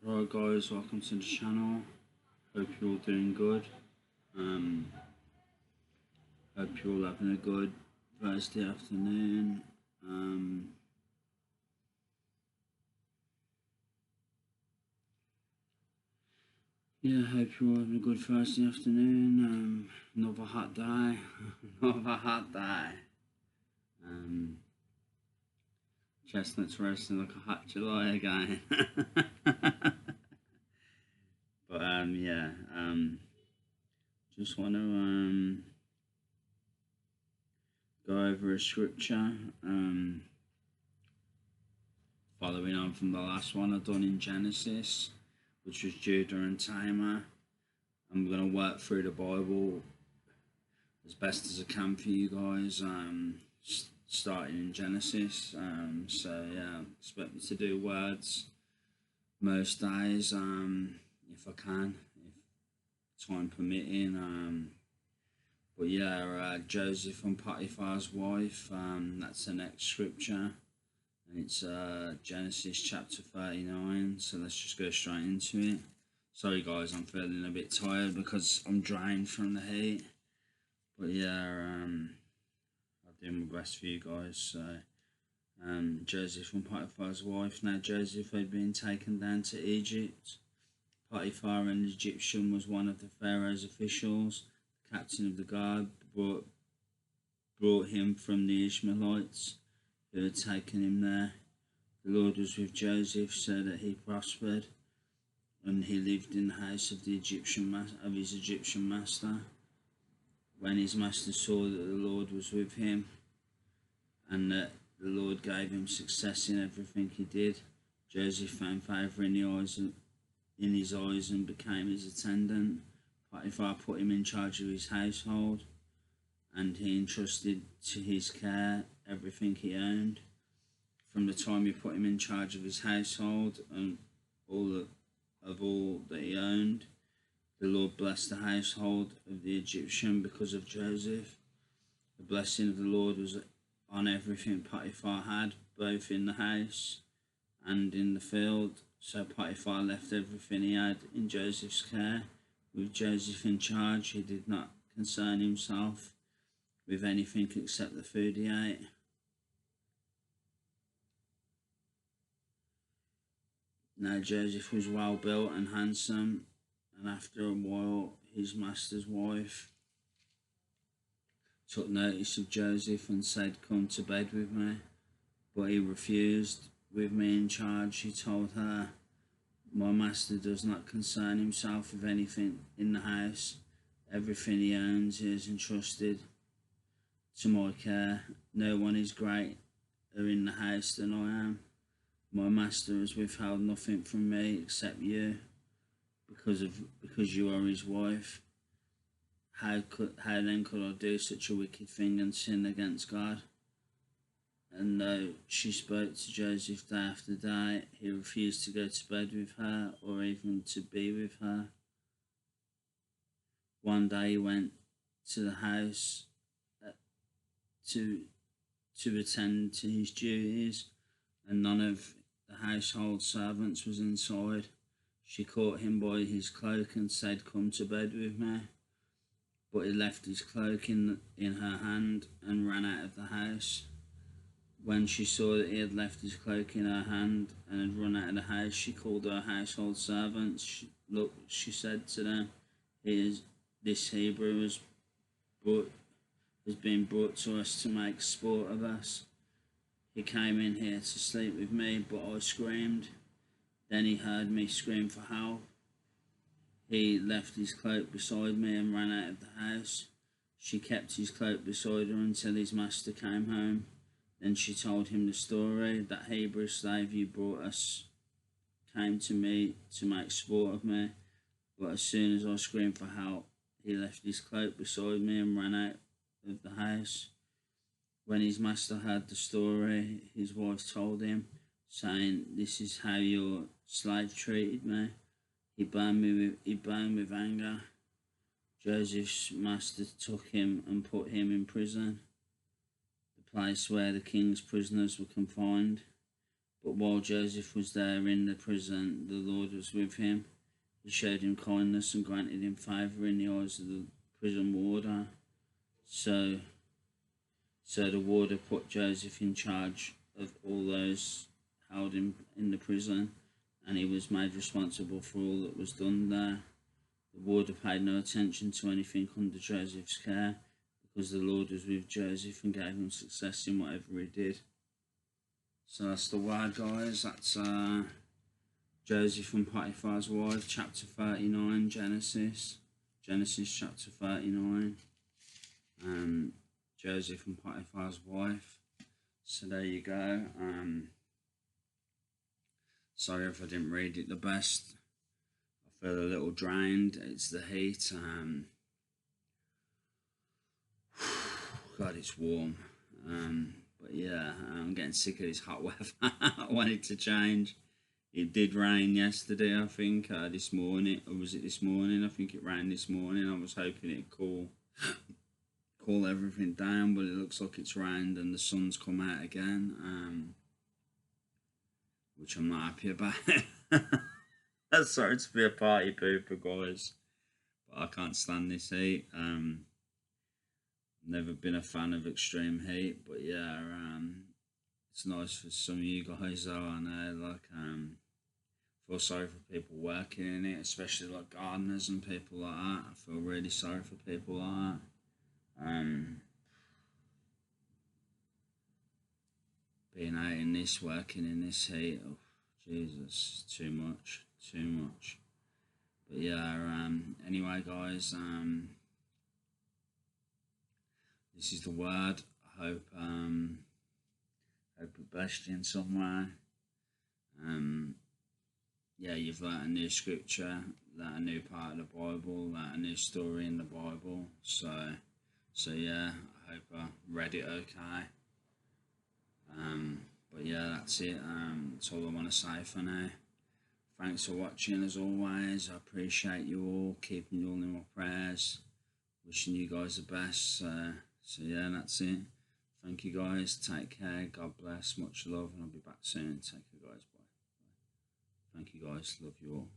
Right guys, welcome to the channel. Hope you're all doing good. Um, Hope you're all having a good Thursday afternoon. Yeah, hope you're all having a good Thursday afternoon. Another hot day. Another hot day. Chestnuts roasting like a hot July again. But yeah, just want to go over a scripture. Following on from the last one I've done in Genesis, which was Judah and Tamar. I'm going to work through the Bible as best as I can for you guys, starting in Genesis. So yeah, expect me to do words most days, if I can, if time permitting. But yeah, Joseph and Potiphar's wife, that's the next scripture. And it's Genesis chapter 39, so let's just go straight into it. Sorry guys, I'm feeling a bit tired because I'm drained from the heat. But yeah, I'll do my best for you guys. So, Joseph and Potiphar's wife. Now Joseph had been taken down to Egypt. Potiphar, an Egyptian, was one of the Pharaoh's officials. The captain of the guard brought him from the Ishmaelites who had taken him there. The Lord was with Joseph so that he prospered, and he lived in the house of his Egyptian master. When his master saw that the Lord was with him, and that the Lord gave him success in everything he did, Joseph found favour in his eyes and became his attendant. Potiphar put him in charge of his household, and he entrusted to his care everything he owned. From the time he put him in charge of his household and all that he owned, the Lord blessed the household of the Egyptian because of Joseph. The blessing of the Lord was on everything Potiphar had, both in the house and in the field. So Potiphar left everything he had in Joseph's care. With Joseph in charge, he did not concern himself with anything except the food he ate. Now Joseph was well built and handsome, and after a while his master's wife took notice of Joseph and said, "Come to bed with me." But he refused. "With me in charge," he told her, "my master does not concern himself with anything in the house. Everything he owns is entrusted to my care. No one is greater in the house than I am. My master has withheld nothing from me except you, because you are his wife. How then could I do such a wicked thing and sin against God?" And though she spoke to Joseph day after day, he refused to go to bed with her or even to be with her. One day he went to the house to attend to his duties, and none of the household servants was inside. She caught him by his cloak and said, "Come to bed with me." But he left his cloak in her hand and ran out of the house. When she saw that he had left his cloak in her hand and had run out of the house, she called her household servants. "Look," she said to them, "this Hebrew has been brought to us to make sport of us. He came in here to sleep with me, but I screamed. Then he heard me scream for help. He left his cloak beside me and ran out of the house." She kept his cloak beside her until his master came home. Then she told him the story. "That Hebrew slave you brought us came to me to make sport of me, but as soon as I screamed for help, he left his cloak beside me and ran out of the house." When his master heard the story, his wife told him, saying, "This is how your slave treated me." He burned with anger. Joseph's master took him and put him in prison, the place where the king's prisoners were confined. But while Joseph was there in the prison, the Lord was with him. He showed him kindness and granted him favour in the eyes of the prison warder. So the warder put Joseph in charge of all those held him in the prison, and he was made responsible for all that was done there. The warder paid no attention to anything under Joseph's care, because the Lord was with Joseph and gave him success in whatever he did. So that's the word, guys. That's Joseph and Potiphar's wife, chapter 39, Genesis chapter 39. Joseph and Potiphar's wife. So there you go. Sorry if I didn't read it the best. I feel a little drained. It's the heat. God, it's warm. But yeah, I'm getting sick of this hot weather. I want it to change. It did rain yesterday, I think, this morning. Or was it this morning? I think it rained this morning. I was hoping it'd cool everything down, but it looks like it's rained and the sun's come out again, which I'm not happy about. Sorry to be a party pooper, guys, but I can't stand this heat. Never been a fan of extreme heat, but yeah, it's nice for some of you guys though. I know, like, feel sorry for people working in it, especially like gardeners and people like that. I feel really sorry for people like that. Being out in this, working in this heat, oh, Jesus, too much. But yeah, anyway, guys, this is the word. I hope it blessed you in some way. Yeah, you've learnt a new scripture, learnt a new part of the Bible, learnt a new story in the Bible. So yeah, I hope I read it okay. But yeah, that's it. That's all I want to say for now. Thanks for watching as always. I appreciate you all, keeping you all in my prayers. Wishing you guys the best. So yeah, that's it. Thank you guys. Take care. God bless. Much love, and I'll be back soon. Take care, guys. Bye. Thank you guys. Love you all.